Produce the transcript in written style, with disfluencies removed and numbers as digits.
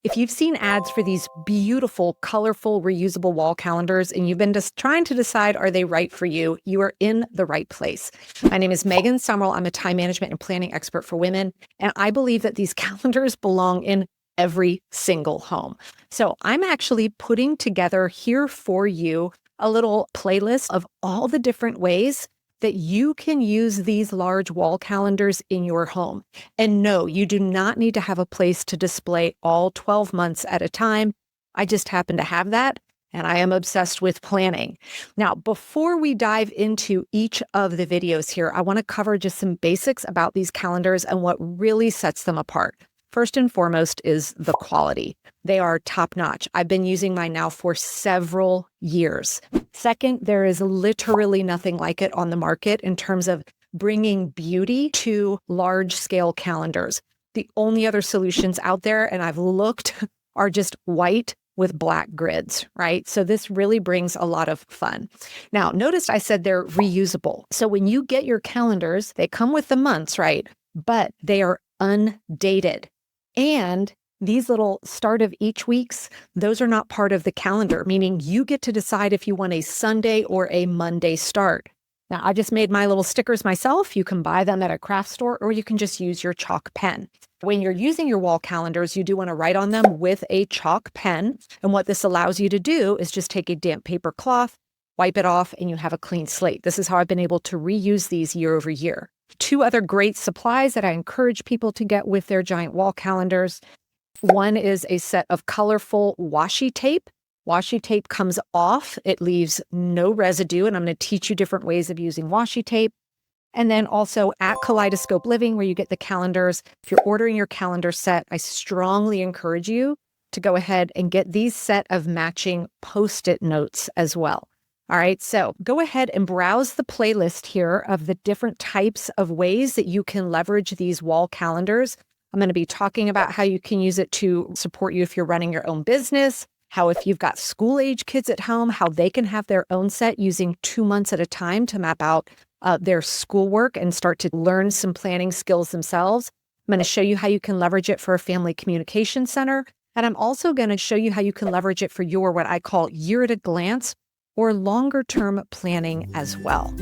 If you've seen ads for these beautiful, colorful, reusable wall calendars and you've been just trying to decide, are they right for you? You are in the right place. My name is Megan Sumrell. I'm a time management and planning expert for women. And I believe that these calendars belong in every single home. So I'm actually putting together here for you a little playlist of all the different ways that you can use these large wall calendars in your home. And no, you do not need to have a place to display all 12 months at a time. I just happen to have that, and I am obsessed with planning. Now, before we dive into each of the videos here, I want to cover just some basics about these calendars and what really sets them apart. First and foremost is the quality. They are top notch. I've been using mine now for several years. Second, there is literally nothing like it on the market in terms of bringing beauty to large scale calendars. The only other solutions out there, and I've looked, are just white with black grids, right? So this really brings a lot of fun. Now, notice I said they're reusable. So when you get your calendars, they come with the months, right? But they are undated. And these little start of each weeks, those are not part of the calendar, meaning you get to decide if you want a Sunday or a Monday start. Now, I just made my little stickers myself. You can buy them at a craft store, or you can just use your chalk pen. When you're using your wall calendars, you do want to write on them with a chalk pen. And what this allows you to do is just take a damp paper cloth, wipe it off, and you have a clean slate. This is how I've been able to reuse these year over year. Two other great supplies that I encourage people to get with their giant wall calendars. One is a set of colorful washi tape. Washi tape comes off. It leaves no residue, and I'm going to teach you different ways of using washi tape. And then also at Kaleidoscope Living, where you get the calendars. If you're ordering your calendar set, I strongly encourage you to go ahead and get these set of matching Post-it notes as well. All right, so go ahead and browse the playlist here of the different types of ways that you can leverage these wall calendars. I'm going to be talking about how you can use it to support you if you're running your own business, how if you've got school-age kids at home, how they can have their own set using 2 months at a time to map out their schoolwork and start to learn some planning skills themselves. I'm going to show you how you can leverage it for a family communication center. And I'm also going to show you how you can leverage it for your what I call year at a glance or longer term planning as well.